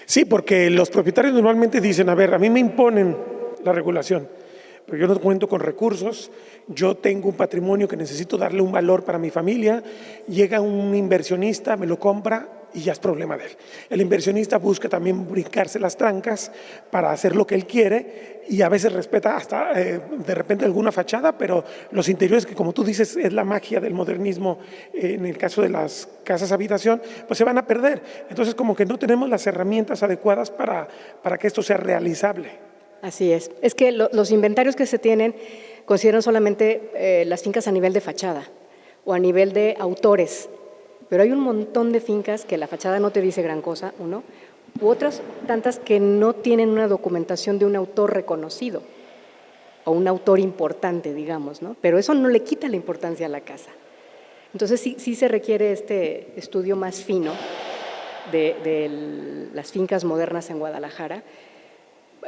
Speaker 2: Sí, porque los propietarios normalmente dicen, a ver, a mí me imponen la regulación, pero yo no cuento con recursos, yo tengo un patrimonio que necesito darle un valor para mi familia, llega un inversionista, me lo compra y ya es problema de él. El inversionista busca también brincarse las trancas para hacer lo que él quiere y a veces respeta hasta de repente alguna fachada, pero los interiores, que como tú dices es la magia del modernismo, en el caso de las casas habitación, pues se van a perder. Entonces como que no tenemos las herramientas adecuadas para que esto sea realizable.
Speaker 4: Así es. Es que los inventarios que se tienen consideran solamente las fincas a nivel de fachada o a nivel de autores, pero hay un montón de fincas que la fachada no te dice gran cosa, uno, u otras tantas que no tienen una documentación de un autor reconocido o un autor importante, digamos, ¿no? Pero eso no le quita la importancia a la casa. Entonces sí se requiere este estudio más fino de las fincas modernas en Guadalajara.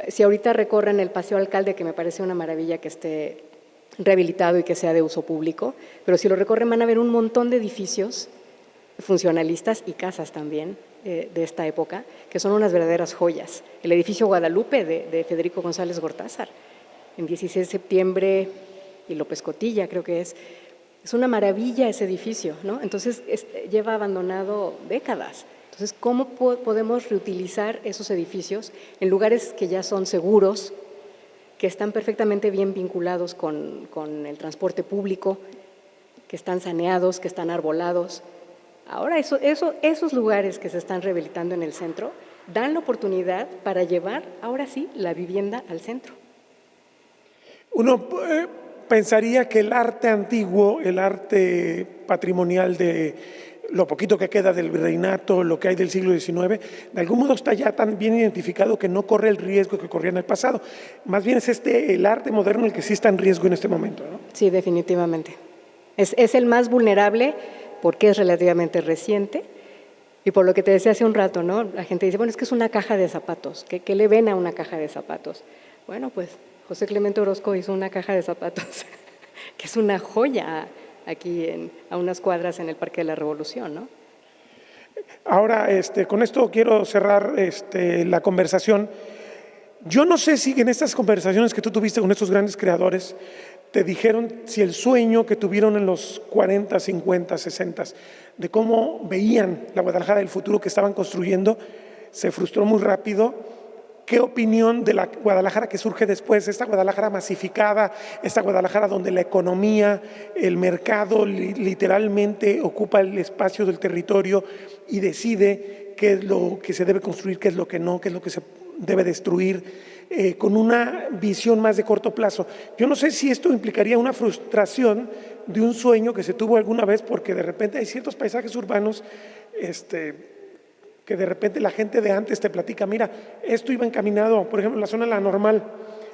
Speaker 4: Si ahorita recorren el Paseo Alcalde, que me parece una maravilla que esté rehabilitado y que sea de uso público, pero si lo recorren van a ver un montón de edificios funcionalistas y casas también de esta época, que son unas verdaderas joyas. El edificio Guadalupe de Federico González Gortázar, en 16 de septiembre y López Cotilla creo que es una maravilla ese edificio, ¿no? Entonces lleva abandonado décadas. Entonces, ¿cómo podemos reutilizar esos edificios en lugares que ya son seguros, que están perfectamente bien vinculados con el transporte público, que están saneados, que están arbolados? Ahora, esos lugares que se están rehabilitando en el centro dan la oportunidad para llevar, ahora sí, la vivienda al centro.
Speaker 2: Uno pensaría que el arte antiguo, el arte patrimonial de lo poquito que queda del virreinato, lo que hay del siglo XIX, de algún modo está ya tan bien identificado que no corre el riesgo que corría en el pasado. Más bien es el arte moderno el que sí está en riesgo en este momento, ¿no?
Speaker 4: Sí, definitivamente. Es el más vulnerable porque es relativamente reciente y por lo que te decía hace un rato, ¿no? La gente dice, bueno, es que es una caja de zapatos. ¿Qué le ven a una caja de zapatos? Bueno, pues José Clemente Orozco hizo una caja de zapatos que es una joya aquí a unas cuadras en el Parque de la Revolución, ¿no?
Speaker 2: Ahora, con esto quiero cerrar la conversación. Yo no sé si en estas conversaciones que tú tuviste con estos grandes creadores te dijeron si el sueño que tuvieron en los 40, 50, 60 de cómo veían la Guadalajara del futuro que estaban construyendo se frustró muy rápido. ¿Qué opinión de la Guadalajara que surge después? Esta Guadalajara masificada, esta Guadalajara donde la economía, el mercado literalmente ocupa el espacio del territorio y decide qué es lo que se debe construir, qué es lo que no, qué es lo que se debe destruir, con una visión más de corto plazo. Yo no sé si esto implicaría una frustración de un sueño que se tuvo alguna vez, porque de repente hay ciertos paisajes urbanos que de repente la gente de antes te platica, mira, esto iba encaminado, por ejemplo, la zona de la Normal,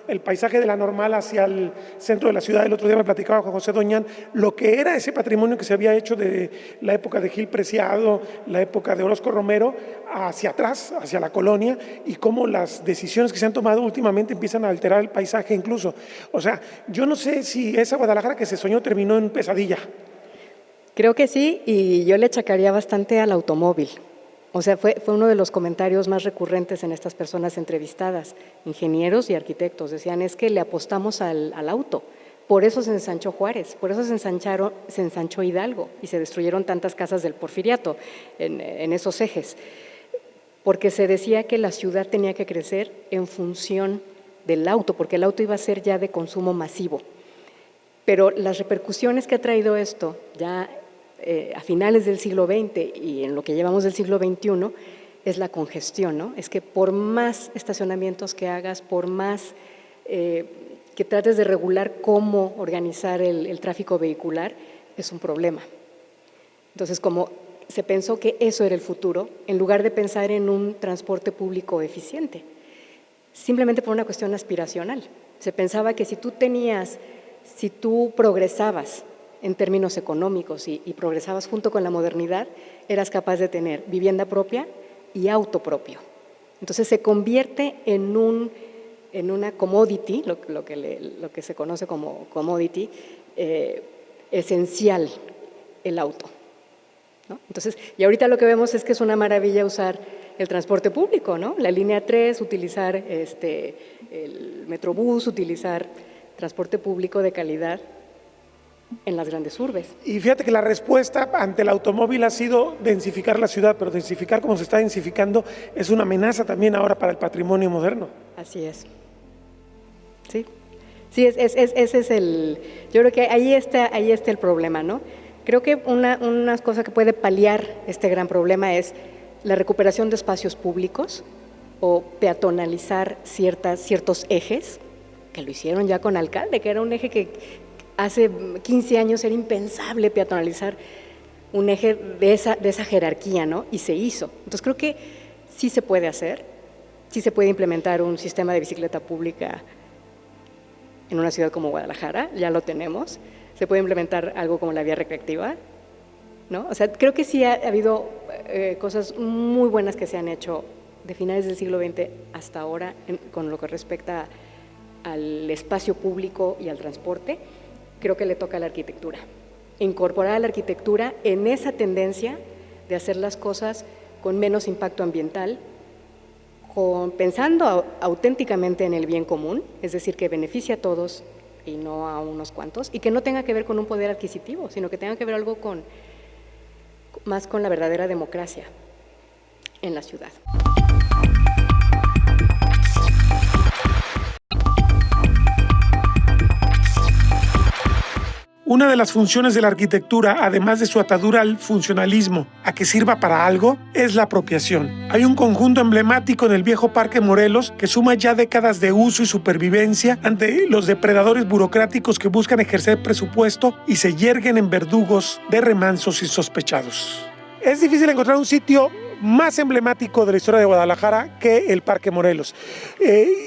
Speaker 2: el paisaje de la Normal hacia el centro de la ciudad. El otro día me platicaba Juan José Doñán lo que era ese patrimonio que se había hecho de la época de Gil Preciado, la época de Orozco Romero, hacia atrás, hacia la colonia, y cómo las decisiones que se han tomado últimamente empiezan a alterar el paisaje incluso. O sea, yo no sé si esa Guadalajara que se soñó terminó en pesadilla.
Speaker 4: Creo que sí, y yo le achacaría bastante al automóvil. O sea, fue uno de los comentarios más recurrentes en estas personas entrevistadas, ingenieros y arquitectos. Decían, es que le apostamos al auto, por eso se ensanchó Juárez, por eso se ensanchó Hidalgo y se destruyeron tantas casas del Porfiriato en esos ejes, porque se decía que la ciudad tenía que crecer en función del auto, porque el auto iba a ser ya de consumo masivo. Pero las repercusiones que ha traído esto ya a finales del siglo XX y en lo que llevamos del siglo XXI es la congestión, ¿no? Es que por más estacionamientos que hagas, por más que trates de regular cómo organizar el tráfico vehicular, es un problema. Entonces, como se pensó que eso era el futuro, en lugar de pensar en un transporte público eficiente, simplemente por una cuestión aspiracional. Se pensaba que si tú progresabas en términos económicos y progresabas junto con la modernidad, eras capaz de tener vivienda propia y auto propio. Entonces se convierte en una commodity, lo que se conoce como commodity, esencial el auto, ¿no? Entonces, y ahorita lo que vemos es que es una maravilla usar el transporte público, ¿no? La línea 3, utilizar el Metrobús, utilizar transporte público de calidad. en las grandes urbes.
Speaker 2: Y fíjate que la respuesta ante el automóvil ha sido densificar la ciudad, pero densificar como se está densificando es una amenaza también ahora para el patrimonio moderno.
Speaker 4: Así es. Sí, sí, ese es el... Yo creo que ahí está el problema, ¿no? Creo que una cosa que puede paliar este gran problema es la recuperación de espacios públicos o peatonalizar ciertos ejes, que lo hicieron ya con Alcalde, que era un eje que hace 15 años era impensable peatonalizar un eje de esa jerarquía, ¿no? Y se hizo. Entonces creo que sí se puede hacer, sí se puede implementar un sistema de bicicleta pública en una ciudad como Guadalajara, ya lo tenemos. Se puede implementar algo como la vía recreativa, ¿no? O sea, creo que sí ha habido cosas muy buenas que se han hecho de finales del siglo XX hasta ahora con lo que respecta al espacio público y al transporte. Creo que le toca a la arquitectura. Incorporar a la arquitectura en esa tendencia de hacer las cosas con menos impacto ambiental, pensando auténticamente en el bien común, es decir, que beneficie a todos y no a unos cuantos, y que no tenga que ver con un poder adquisitivo, sino que tenga que ver algo más con la verdadera democracia en la ciudad.
Speaker 2: Una de las funciones de la arquitectura, además de su atadura al funcionalismo, a que sirva para algo, es la apropiación. Hay un conjunto emblemático en el viejo Parque Morelos que suma ya décadas de uso y supervivencia ante los depredadores burocráticos que buscan ejercer presupuesto y se yerguen en verdugos de remansos insospechados. Es difícil encontrar un sitio más emblemático de la historia de Guadalajara que el Parque Morelos.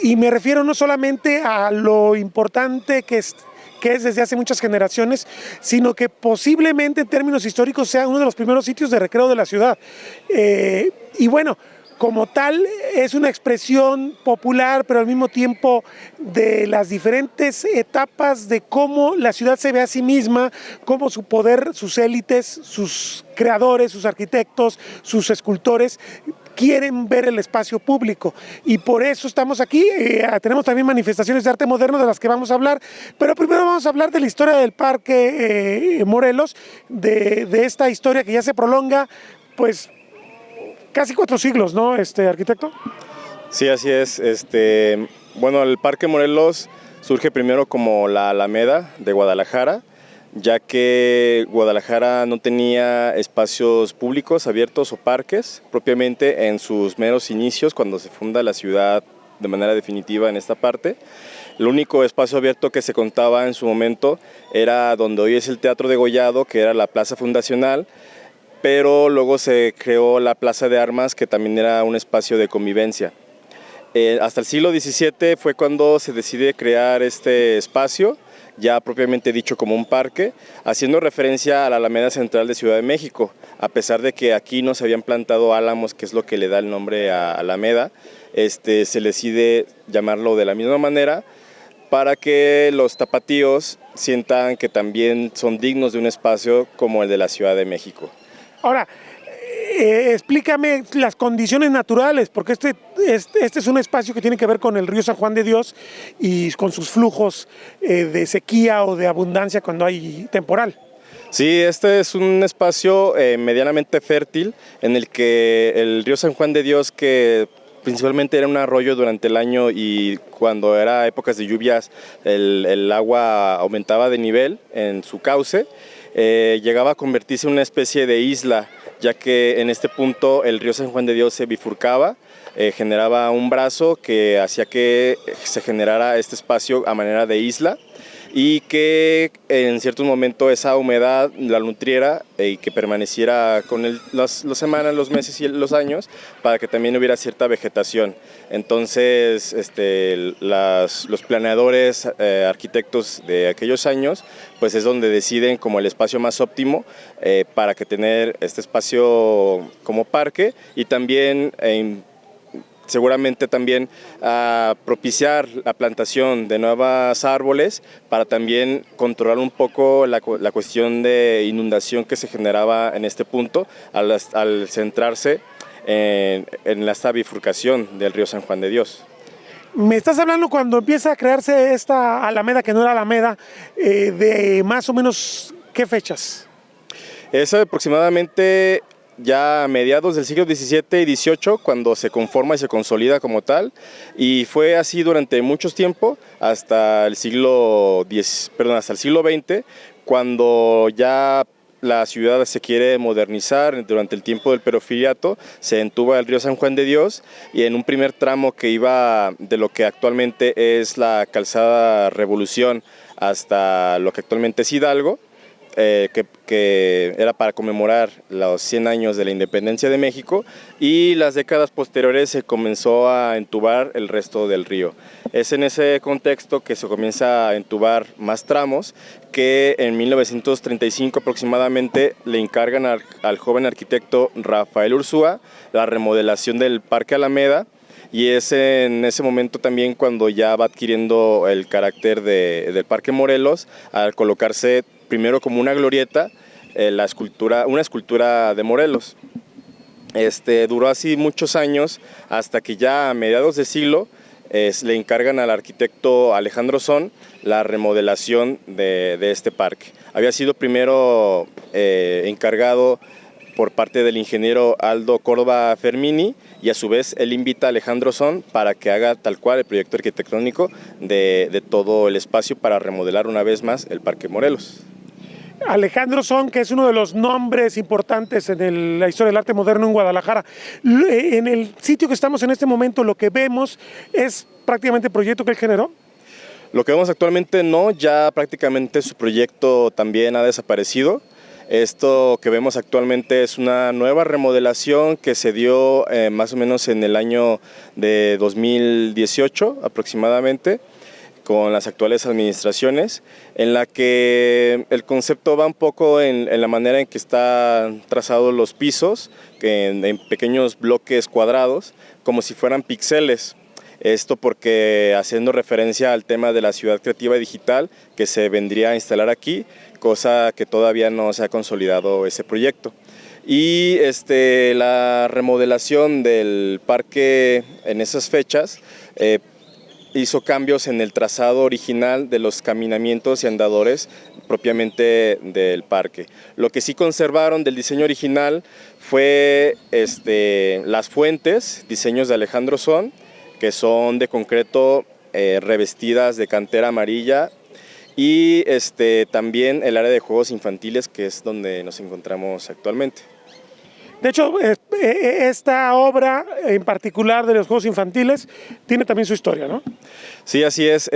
Speaker 2: Y me refiero no solamente a lo importante que es desde hace muchas generaciones, sino que posiblemente en términos históricos sea uno de los primeros sitios de recreo de la ciudad. Y bueno, como tal es una expresión popular, pero al mismo tiempo de las diferentes etapas de cómo la ciudad se ve a sí misma, cómo su poder, sus élites, sus creadores, sus arquitectos, sus escultores quieren ver el espacio público, y por eso estamos aquí. Tenemos también manifestaciones de arte moderno de las que vamos a hablar, pero primero vamos a hablar de la historia del Parque Morelos, de esta historia que ya se prolonga pues casi 4 siglos, ¿no, arquitecto?
Speaker 3: Sí, así es. Bueno, el Parque Morelos surge primero como la Alameda de Guadalajara, ya que Guadalajara no tenía espacios públicos abiertos o parques propiamente en sus meros inicios, cuando se funda la ciudad de manera definitiva en esta parte. El único espacio abierto que se contaba en su momento era donde hoy es el Teatro Degollado, que era la plaza fundacional, pero luego se creó la Plaza de Armas, que también era un espacio de convivencia. Hasta el siglo XVII fue cuando se decide crear este espacio, ya propiamente dicho como un parque, haciendo referencia a la Alameda Central de Ciudad de México, a pesar de que aquí no se habían plantado álamos, que es lo que le da el nombre a Alameda. Se decide llamarlo de la misma manera para que los tapatíos sientan que también son dignos de un espacio como el de la Ciudad de México.
Speaker 2: Ahora, explícame las condiciones naturales, porque este es un espacio que tiene que ver con el río San Juan de Dios y con sus flujos de sequía o de abundancia cuando hay temporal.
Speaker 3: Sí, este es un espacio medianamente fértil en el que el río San Juan de Dios, que principalmente era un arroyo durante el año, y cuando era épocas de lluvias el agua aumentaba de nivel en su cauce, llegaba a convertirse en una especie de isla, ya que en este punto el río San Juan de Dios se bifurcaba, generaba un brazo que hacía que se generara este espacio a manera de isla, y que en cierto momento esa humedad la nutriera y que permaneciera con las semanas, los meses y los años, para que también hubiera cierta vegetación. Entonces los planeadores, arquitectos de aquellos años, pues es donde deciden como el espacio más óptimo para que tener este espacio como parque, y también seguramente también propiciar la plantación de nuevos árboles para también controlar un poco la cuestión de inundación que se generaba en este punto al centrarse en esta bifurcación del río San Juan de Dios.
Speaker 2: Me estás hablando cuando empieza a crearse esta Alameda, que no era Alameda, de más o menos, ¿qué fechas?
Speaker 3: Es aproximadamente ya a mediados del siglo XVII y XVIII cuando se conforma y se consolida como tal, y fue así durante mucho tiempo hasta el siglo XX, cuando ya la ciudad se quiere modernizar. Durante el tiempo del Porfiriato se entuba el río San Juan de Dios, y en un primer tramo que iba de lo que actualmente es la calzada Revolución hasta lo que actualmente es Hidalgo, que era para conmemorar los 100 años de la independencia de México, y las décadas posteriores se comenzó a entubar el resto del río. Es en ese contexto que se comienza a entubar más tramos, que en 1935 aproximadamente le encargan al joven arquitecto Rafael Ursúa la remodelación del Parque Alameda, y es en ese momento también cuando ya va adquiriendo el carácter del Parque Morelos, al colocarse primero como una glorieta, una escultura de Morelos. Duró así muchos años, hasta que ya a mediados de siglo le encargan al arquitecto Alejandro Son la remodelación de este parque. Había sido primero encargado por parte del ingeniero Aldo Córdoba Fermini, y a su vez él invita a Alejandro Son para que haga tal cual el proyecto arquitectónico de todo el espacio para remodelar una vez más el Parque Morelos.
Speaker 2: Alejandro Son, que es uno de los nombres importantes en la historia del arte moderno en Guadalajara. En el sitio que estamos en este momento, lo que vemos es prácticamente el proyecto que él generó.
Speaker 3: Lo que vemos actualmente no, ya prácticamente su proyecto también ha desaparecido. Esto que vemos actualmente es una nueva remodelación que se dio más o menos en el año de 2018 aproximadamente, con las actuales administraciones, en la que el concepto va un poco en la manera en que están trazados los pisos, que en pequeños bloques cuadrados, como si fueran píxeles. Esto porque haciendo referencia al tema de la ciudad creativa y digital que se vendría a instalar aquí, cosa que todavía no se ha consolidado ese proyecto. Y la remodelación del parque en esas fechas hizo cambios en el trazado original de los caminamientos y andadores propiamente del parque. Lo que sí conservaron del diseño original fue las fuentes, diseños de Alejandro Son, que son de concreto revestidas de cantera amarilla, y también el área de juegos infantiles, que es donde nos encontramos actualmente.
Speaker 2: De hecho, esta obra en particular de los juegos infantiles tiene también su historia, ¿no?
Speaker 3: Sí, así es.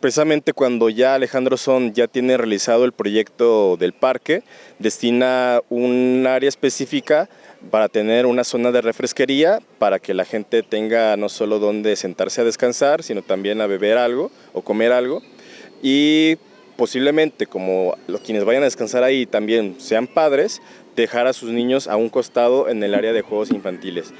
Speaker 3: Precisamente cuando ya Alejandro Son ya tiene realizado el proyecto del parque, destina un área específica para tener una zona de refresquería, para que la gente tenga no solo donde sentarse a descansar, sino también a beber algo o comer algo, y posiblemente, como quienes vayan a descansar ahí también sean padres, dejar a sus niños a un costado en el área de juegos infantiles.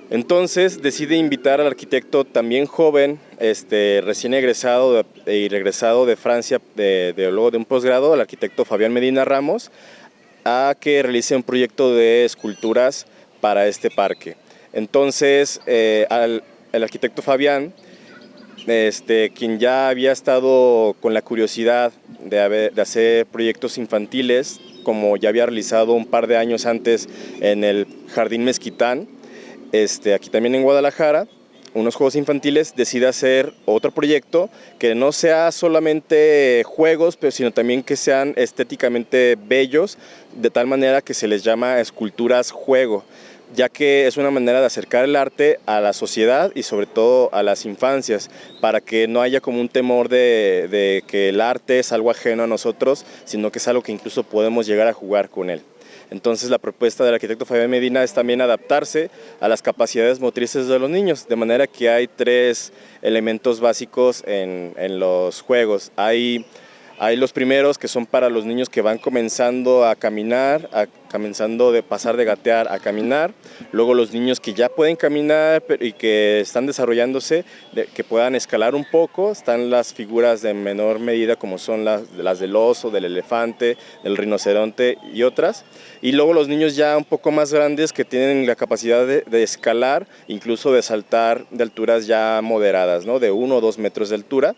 Speaker 3: Entonces decide invitar al arquitecto también joven, recién egresado y regresado de Francia, luego de un posgrado, el arquitecto Fabián Medina Ramos, a que realice un proyecto de esculturas para este parque. Entonces el arquitecto Fabián, quien ya había estado con la curiosidad de hacer proyectos infantiles, como ya había realizado un par de años antes en el Jardín Mezquitán, aquí también en Guadalajara, unos juegos infantiles, decide hacer otro proyecto que no sea solamente juegos, pero sino también que sean estéticamente bellos, de tal manera que se les llama esculturas juego, ya que es una manera de acercar el arte a la sociedad y sobre todo a las infancias, para que no haya como un temor de que el arte es algo ajeno a nosotros, sino que es algo que incluso podemos llegar a jugar con él. Entonces la propuesta del arquitecto Fabián Medina es también adaptarse a las capacidades motrices de los niños, de manera que hay 3 elementos básicos en los juegos. Hay los primeros, que son para los niños que van comenzando a caminar, comenzando de pasar de gatear a caminar, luego los niños que ya pueden caminar y que están desarrollándose, que puedan escalar un poco, están las figuras de menor medida como son las del oso, del elefante, del rinoceronte y otras, y luego los niños ya un poco más grandes que tienen la capacidad de escalar, incluso de saltar de alturas ya moderadas, ¿no? De 1 o 2 metros de altura.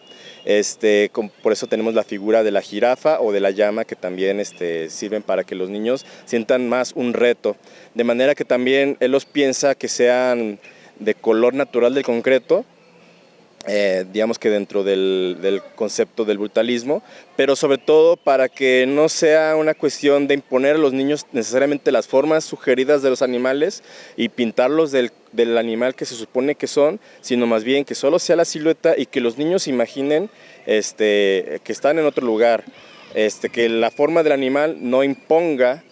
Speaker 3: Por eso tenemos la figura de la jirafa o de la llama, que también sirven para que los niños sientan más un reto, de manera que también él los piensa que sean de color natural del concreto, digamos que dentro del concepto del brutalismo, pero sobre todo para que no sea una cuestión de imponer a los niños necesariamente las formas sugeridas de los animales y pintarlos del animal que se supone que son, sino más bien que solo sea la silueta y que los niños imaginen que están en otro lugar, que la forma del animal no imponga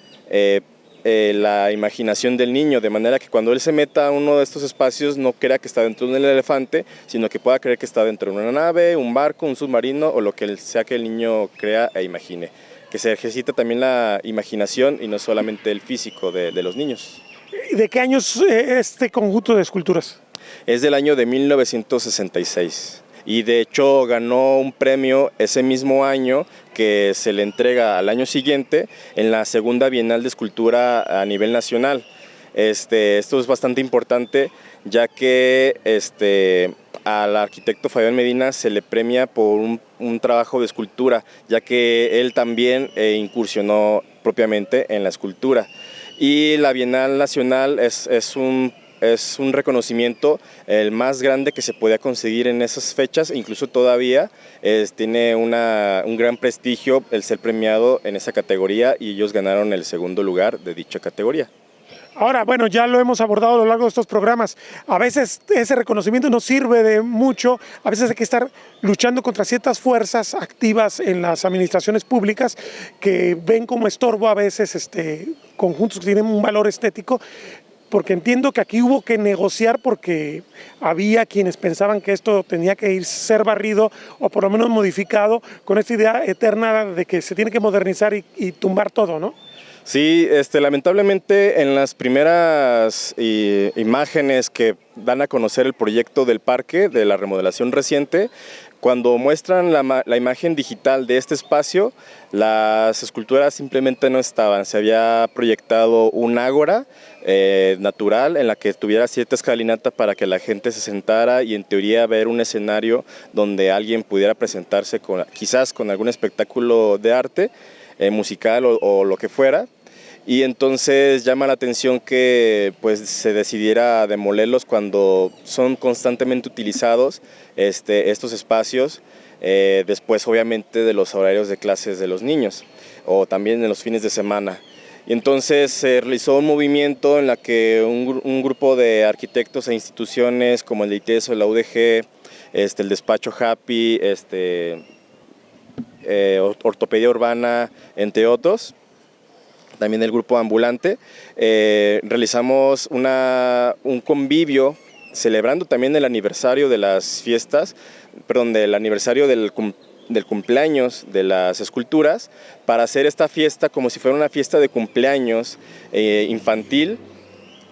Speaker 3: la imaginación del niño, de manera que cuando él se meta a uno de estos espacios no crea que está dentro de un elefante, sino que pueda creer que está dentro de una nave, un barco, un submarino o lo que sea que el niño crea e imagine. Que se ejercita también la imaginación y no solamente el físico de los niños.
Speaker 2: ¿De qué año es este conjunto de esculturas?
Speaker 3: Es del año de 1966. Y de hecho ganó un premio ese mismo año que se le entrega al año siguiente en la segunda Bienal de Escultura a nivel nacional. Esto es bastante importante, ya que al arquitecto Fabián Medina se le premia por un trabajo de escultura, ya que él también incursionó propiamente en la escultura. Y la Bienal Nacional es un reconocimiento el más grande que se podía conseguir en esas fechas, incluso todavía tiene un gran prestigio el ser premiado en esa categoría y ellos ganaron el segundo lugar de dicha categoría.
Speaker 2: Ahora, bueno, ya lo hemos abordado a lo largo de estos programas. A veces ese reconocimiento no sirve de mucho, a veces hay que estar luchando contra ciertas fuerzas activas en las administraciones públicas que ven como estorbo a veces conjuntos que tienen un valor estético, porque entiendo que aquí hubo que negociar porque había quienes pensaban que esto tenía que ser barrido o por lo menos modificado con esta idea eterna de que se tiene que modernizar y tumbar todo, ¿no?
Speaker 3: Sí, lamentablemente en las primeras imágenes que dan a conocer el proyecto del parque, de la remodelación reciente, cuando muestran la imagen digital de este espacio, las esculturas simplemente no estaban. Se había proyectado un ágora natural en la que tuviera cierta escalinata para que la gente se sentara y en teoría ver un escenario donde alguien pudiera presentarse quizás con algún espectáculo de arte, musical o lo que fuera. Y entonces llama la atención que pues, se decidiera demolerlos cuando son constantemente utilizados estos espacios, después obviamente de los horarios de clases de los niños o también en los fines de semana. Y entonces se realizó un movimiento en la que un grupo de arquitectos e instituciones como el de ITESO, la UDG, el despacho Happy, Ortopedia Urbana, entre otros, también el grupo Ambulante, realizamos un convivio celebrando también el aniversario de las fiestas, del aniversario del cumpleaños de las esculturas, para hacer esta fiesta como si fuera una fiesta de cumpleaños infantil,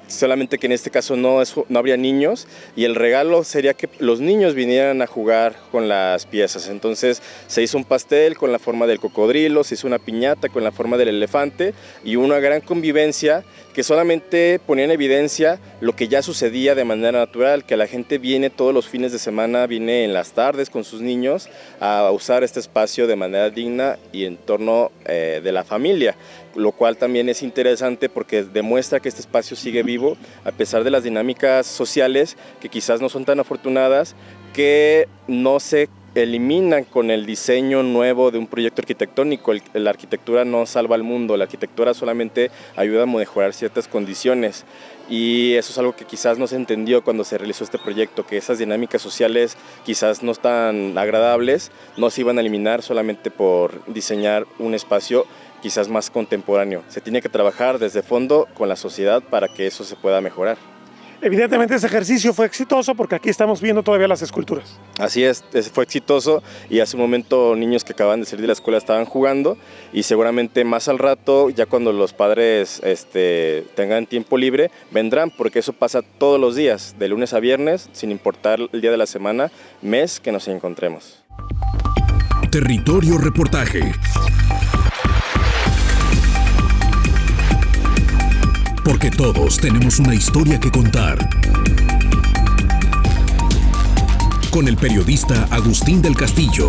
Speaker 3: solamente que en este caso no habría niños y el regalo sería que los niños vinieran a jugar con las piezas. Entonces se hizo un pastel con la forma del cocodrilo, se hizo una piñata con la forma del elefante y una gran convivencia que solamente ponía en evidencia lo que ya sucedía de manera natural, que la gente viene todos los fines de semana, viene en las tardes con sus niños a usar este espacio de manera digna y en torno de la familia, lo cual también es interesante porque demuestra que este espacio sigue vivo a pesar de las dinámicas sociales que quizás no son tan afortunadas, que no se eliminan con el diseño nuevo de un proyecto arquitectónico. La arquitectura no salva al mundo, la arquitectura solamente ayuda a mejorar ciertas condiciones y eso es algo que quizás no se entendió cuando se realizó este proyecto, que esas dinámicas sociales quizás no tan agradables no se iban a eliminar solamente por diseñar un espacio quizás más contemporáneo. Se tiene que trabajar desde fondo con la sociedad para que eso se pueda mejorar.
Speaker 2: Evidentemente ese ejercicio fue exitoso porque aquí estamos viendo todavía las esculturas.
Speaker 3: Así es, fue exitoso y hace un momento niños que acaban de salir de la escuela estaban jugando y seguramente más al rato, ya cuando los padres tengan tiempo libre, vendrán porque eso pasa todos los días, de lunes a viernes, sin importar el día de la semana, mes que nos encontremos.
Speaker 1: Territorio Reportaje. Porque todos tenemos una historia que contar. Con el periodista Agustín del Castillo.